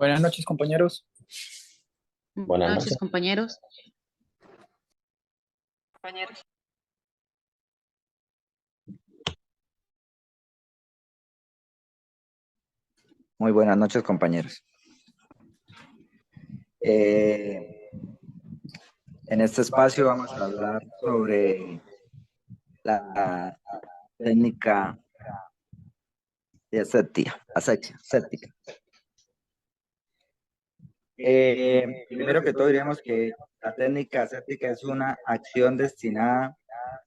Buenas noches, compañeros. Buenas Buenas noches, noches. compañeros. Muy buenas noches, compañeros. En este espacio vamos a hablar sobre la técnica de aséptica. Primero que todo diríamos que la técnica aséptica es una acción destinada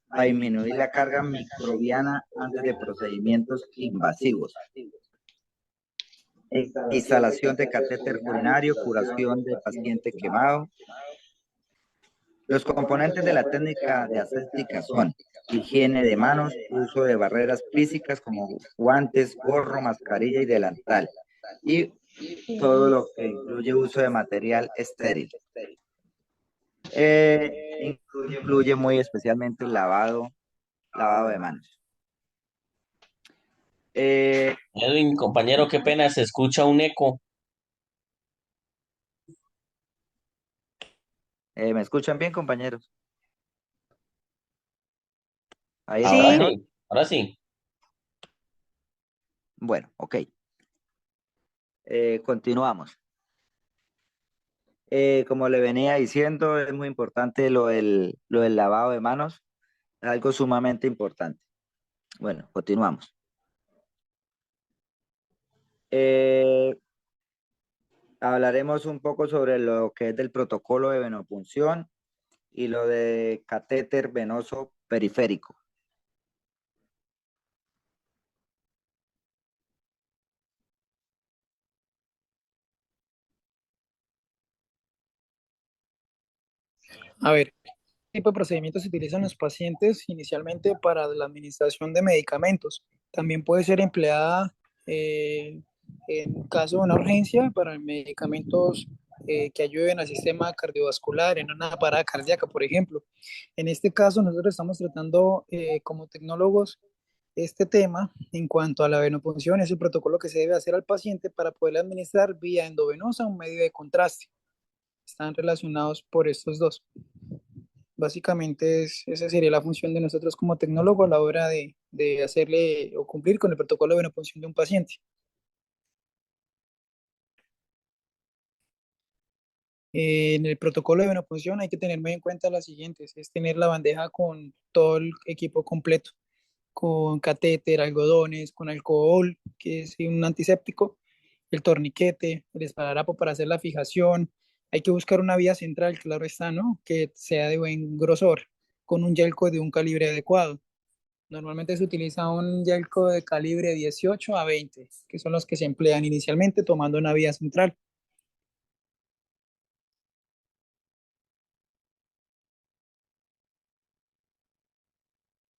a disminuir la carga microbiana antes de procedimientos invasivos. Instalación de catéter urinario, curación de paciente quemado. Los componentes de la técnica de aséptica son higiene de manos, uso de barreras físicas como guantes, gorro, mascarilla y delantal, y todo lo que incluye uso de material estéril. Incluye muy especialmente el lavado de manos. Edwin, compañero, qué pena, se escucha un eco. ¿Me escuchan bien, compañeros? ¿Ahí está Ahora mejor? sí, ahora sí. Bueno, ok. Continuamos. Como le venía diciendo, es muy importante lo del lavado de manos, algo sumamente importante. Bueno, continuamos. Hablaremos un poco sobre lo que es del protocolo de venopunción y lo de catéter venoso periférico. A ver, ¿qué tipo de procedimientos se utilizan los pacientes inicialmente para la administración de medicamentos? También puede ser empleada en caso de una urgencia para medicamentos que ayuden al sistema cardiovascular en una parada cardíaca, por ejemplo. En este caso, nosotros estamos tratando como tecnólogos este tema en cuanto a la venopunción, es el protocolo que se debe hacer al paciente para poder administrar vía endovenosa un medio de contraste. Están relacionados por estos dos. Básicamente esa sería la función de nosotros como tecnólogos a la hora de hacerle o cumplir con el protocolo de venopunción de un paciente. En el protocolo de venopunción hay que tener muy en cuenta las siguientes, es tener la bandeja con todo el equipo completo, con catéter, algodones, con alcohol, que es un antiséptico, el torniquete, el esparadrapo para hacer la fijación. Hay que buscar una vía central, claro está, ¿no? Que sea de buen grosor, con un yelco de un calibre adecuado. Normalmente se utiliza un yelco de calibre 18 a 20, que son los que se emplean inicialmente tomando una vía central.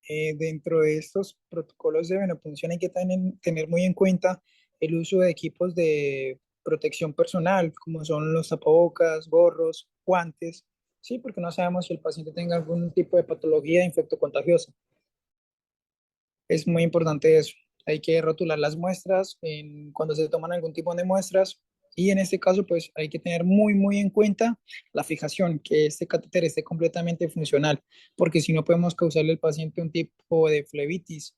Dentro de estos protocolos de venopunción hay que tener muy en cuenta el uso de equipos de protección personal, como son los tapabocas, gorros, guantes, sí, porque no sabemos si el paciente tenga algún tipo de patología infectocontagiosa. Es muy importante eso. Hay que rotular las muestras cuando se toman algún tipo de muestras y en este caso pues hay que tener muy en cuenta la fijación, que este catéter esté completamente funcional, porque si no podemos causarle al paciente un tipo de flebitis.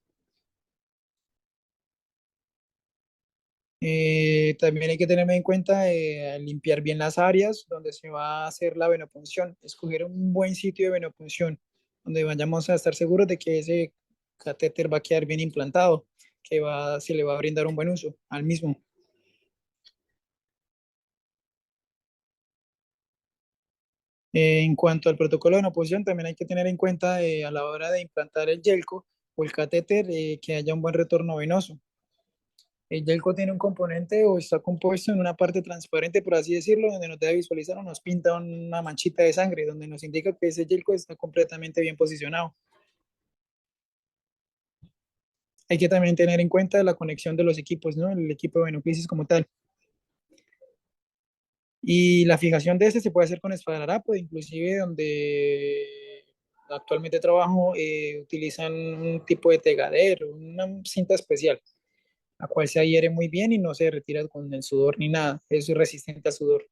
También hay que tener en cuenta limpiar bien las áreas donde se va a hacer la venopunción, escoger un buen sitio de venopunción, donde vayamos a estar seguros de que ese catéter va a quedar bien implantado, se le va a brindar un buen uso al mismo. En cuanto al protocolo de venopunción, también hay que tener en cuenta a la hora de implantar el yelco o el catéter que haya un buen retorno venoso. El yelco tiene un componente o está compuesto en una parte transparente, por así decirlo, donde nos debe visualizar o nos pinta una manchita de sangre, donde nos indica que ese yelco está completamente bien posicionado. Hay que también tener en cuenta la conexión de los equipos, ¿no? El equipo de venoclisis como tal. Y la fijación de este se puede hacer con esparadrapo, inclusive donde actualmente trabajo utilizan un tipo de tegadero, una cinta especial la cual se adhiere muy bien y no se retira con el sudor ni nada, es resistente al sudor.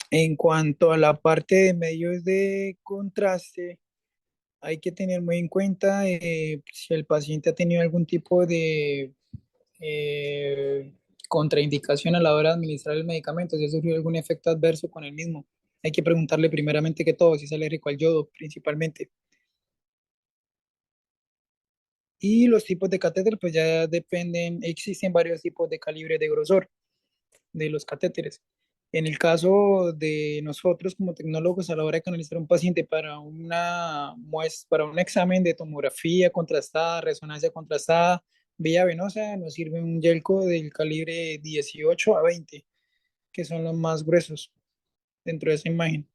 En cuanto a la parte de medios de contraste, hay que tener muy en cuenta si el paciente ha tenido algún tipo de eh, contraindicación a la hora de administrar el medicamento, si ha sufrido algún efecto adverso con el mismo. Hay que preguntarle primeramente que todo, si es alérgico al yodo principalmente. Y los tipos de catéter, pues ya dependen, existen varios tipos de calibre de grosor de los catéteres. En el caso de nosotros como tecnólogos, a la hora de canalizar a un paciente para una muestra, para un examen de tomografía contrastada, resonancia contrastada, vía venosa, nos sirve un Yelco del calibre 18 a 20, que son los más gruesos dentro de esa imagen.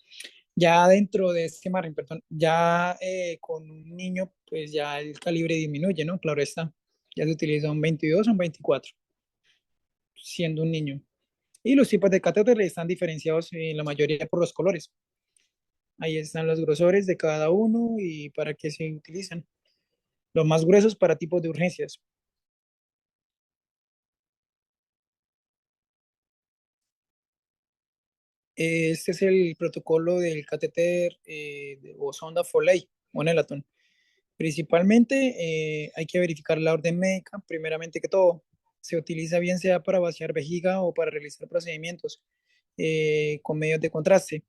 Ya dentro de este margen, perdón, ya con un niño, pues ya el calibre disminuye, ¿no? Claro está. Ya se utiliza un 22 o un 24, siendo un niño. Y los tipos de catéter están diferenciados en la mayoría por los colores. Ahí están los grosores de cada uno y para qué se utilizan. Los más gruesos para tipos de urgencias. Este es el protocolo del catéter o sonda Foley o Nelaton. Principalmente hay que verificar la orden médica, primeramente que todo. Se utiliza bien sea para vaciar vejiga o para realizar procedimientos con medios de contraste.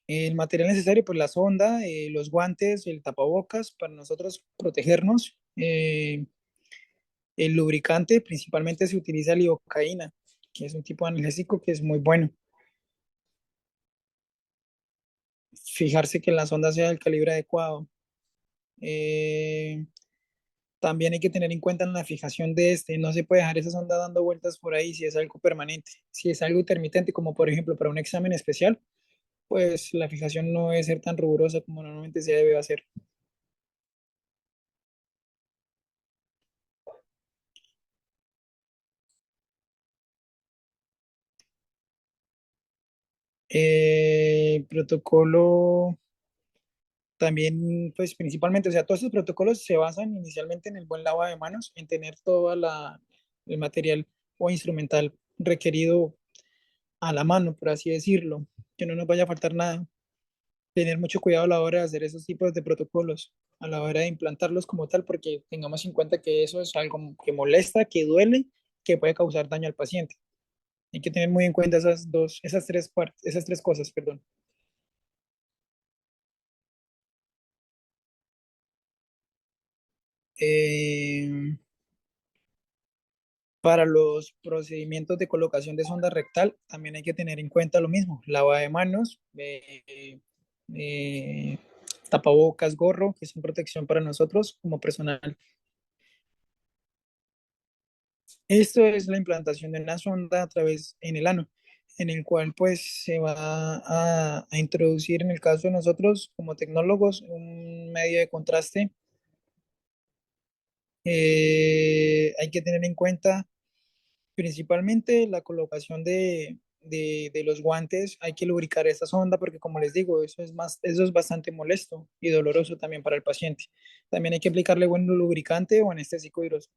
El material necesario, pues la sonda, los guantes, el tapabocas para nosotros protegernos. El lubricante, principalmente se utiliza lidocaína, que es un tipo de analgésico que es muy bueno. Fijarse que la sonda sea del calibre adecuado. Eh, También hay que tener en cuenta en la fijación de este, no se puede dejar esa sonda dando vueltas por ahí si es algo permanente. Si es algo intermitente, como por ejemplo para un examen especial, pues la fijación no debe ser tan rigurosa como normalmente se debe hacer. Protocolo también, pues principalmente, o sea, todos estos protocolos se basan inicialmente en el buen lavado de manos, en tener todo el material o instrumental requerido a la mano, por así decirlo, que no nos vaya a faltar nada. Tener mucho cuidado a la hora de hacer esos tipos de protocolos, a la hora de implantarlos como tal, porque tengamos en cuenta que eso es algo que molesta, que duele, que puede causar daño al paciente. Hay que tener muy en cuenta esas tres partes, esas tres cosas, perdón. Eh, para los procedimientos de colocación de sonda rectal, también hay que tener en cuenta lo mismo, lavado de manos, eh, tapabocas, gorro, que son protección para nosotros como personal. Esto es la implantación de una sonda a través en el ano, en el cual pues se va a introducir en el caso de nosotros como tecnólogos un medio de contraste. Hay que tener en cuenta principalmente la colocación de los guantes. Hay que lubricar esta sonda porque como les digo, eso es bastante molesto y doloroso también para el paciente. También hay que aplicarle buen lubricante o anestésico hidroso.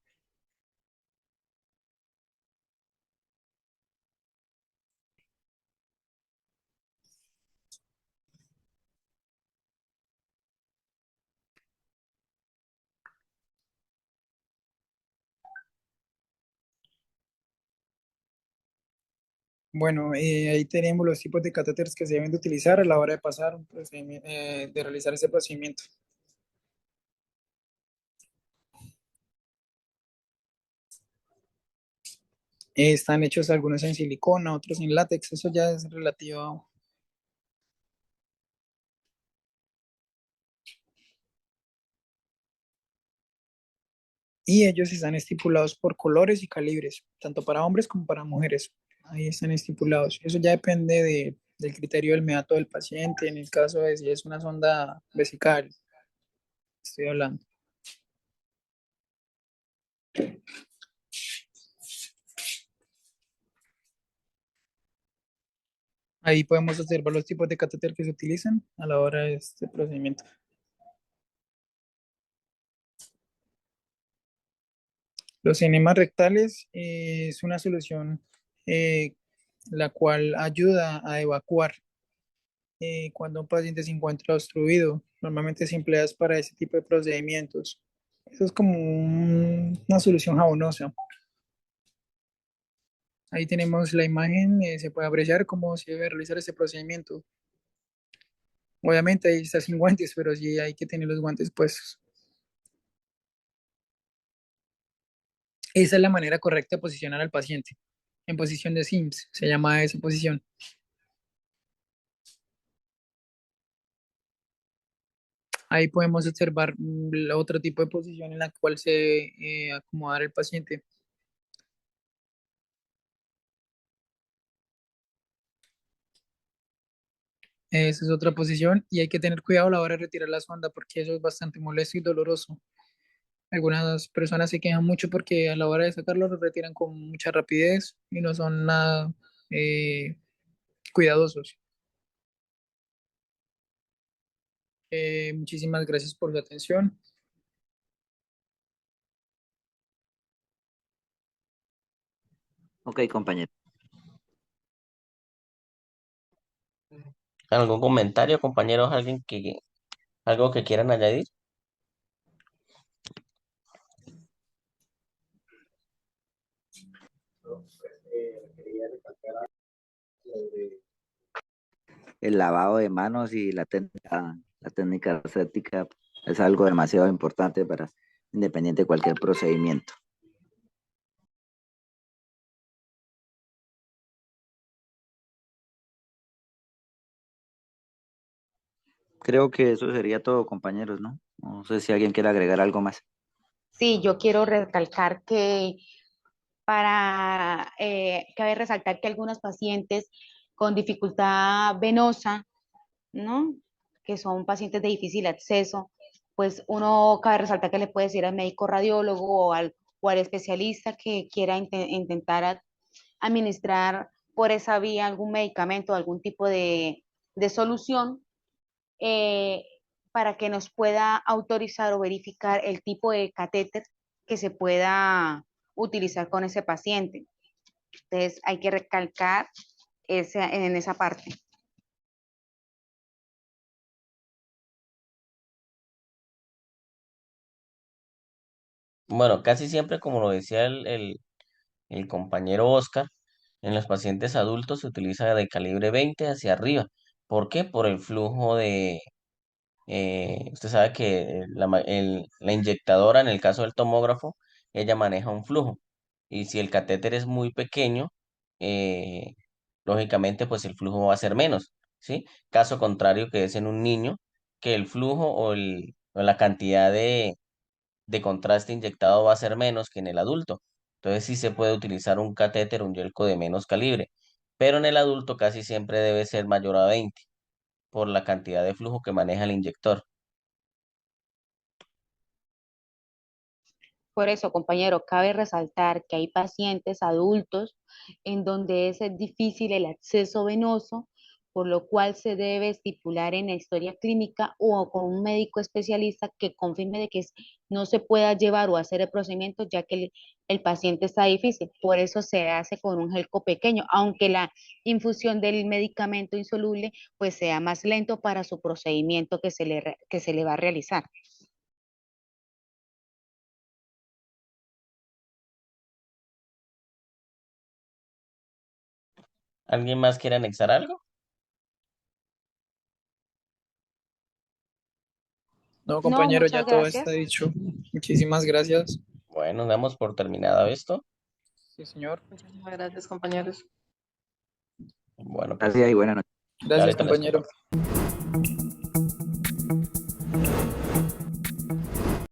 Bueno, ahí tenemos los tipos de catéteres que se deben de utilizar a la hora de pasar un procedimiento, de realizar ese procedimiento. Están hechos algunos en silicona, otros en látex, eso ya es relativo. Y ellos están estipulados por colores y calibres, tanto para hombres como para mujeres. Ahí están estipulados. Eso ya depende del criterio del meato del paciente, en el caso de si es una sonda vesical, estoy hablando. Ahí podemos observar los tipos de catéter que se utilizan a la hora de este procedimiento. Los enemas rectales es una solución la cual ayuda a evacuar cuando un paciente se encuentra obstruido. Normalmente se emplea para ese tipo de procedimientos. Eso es como una solución jabonosa. Ahí tenemos la imagen, se puede apreciar cómo se debe realizar este procedimiento. Obviamente ahí está sin guantes, pero sí hay que tener los guantes puestos. Esa es la manera correcta de posicionar al paciente. En posición de Sims, se llama esa posición. Ahí podemos observar otro tipo de posición en la cual se acomoda el paciente. Esa es otra posición y hay que tener cuidado a la hora de retirar la sonda porque eso es bastante molesto y doloroso. Algunas personas se quejan mucho porque a la hora de sacarlo lo retiran con mucha rapidez y no son nada eh, cuidadosos. Muchísimas gracias por su atención. Ok, compañero. ¿Algún comentario, compañeros? ¿Algo que quieran añadir? El lavado de manos y la técnica aséptica es algo demasiado importante para independiente de cualquier procedimiento. Creo que eso sería todo, compañeros, ¿no? No sé si alguien quiere agregar algo más. Sí, yo quiero recalcar que cabe resaltar que algunos pacientes con dificultad venosa, ¿no? Que son pacientes de difícil acceso, pues uno cabe resaltar que le puede decir al médico radiólogo o al especialista que quiera intentar administrar por esa vía algún medicamento, algún tipo de solución, eh, para que nos pueda autorizar o verificar el tipo de catéter que se pueda utilizar con ese paciente. Entonces hay que recalcar en esa parte. Bueno, casi siempre, como lo decía el compañero Oscar, en los pacientes adultos se utiliza de calibre 20 hacia arriba. ¿Por qué? Por el flujo usted sabe que la inyectadora, en el caso del tomógrafo, ella maneja un flujo. Y si el catéter es muy pequeño, eh, lógicamente, pues el flujo va a ser menos, ¿sí? Caso contrario que es en un niño, que el flujo o la cantidad de contraste inyectado va a ser menos que en el adulto. Entonces sí se puede utilizar un catéter, un yelco de menos calibre, pero en el adulto casi siempre debe ser mayor a 20 por la cantidad de flujo que maneja el inyector. Por eso, compañero, cabe resaltar que hay pacientes adultos en donde es difícil el acceso venoso, por lo cual se debe estipular en la historia clínica o con un médico especialista que confirme de que no se pueda llevar o hacer el procedimiento ya que el paciente está difícil. Por eso se hace con un gelco pequeño, aunque la infusión del medicamento insoluble pues sea más lento para su procedimiento que se le va a realizar. ¿Alguien más quiere anexar algo? No, No, compañero, ya muchas todo está gracias. dicho. Muchísimas gracias. Bueno, damos por terminado esto. Sí, señor. Muchísimas gracias, compañeros. Bueno, pues Gracias y buenas noches. Gracias, ahorita les comparto. compañero.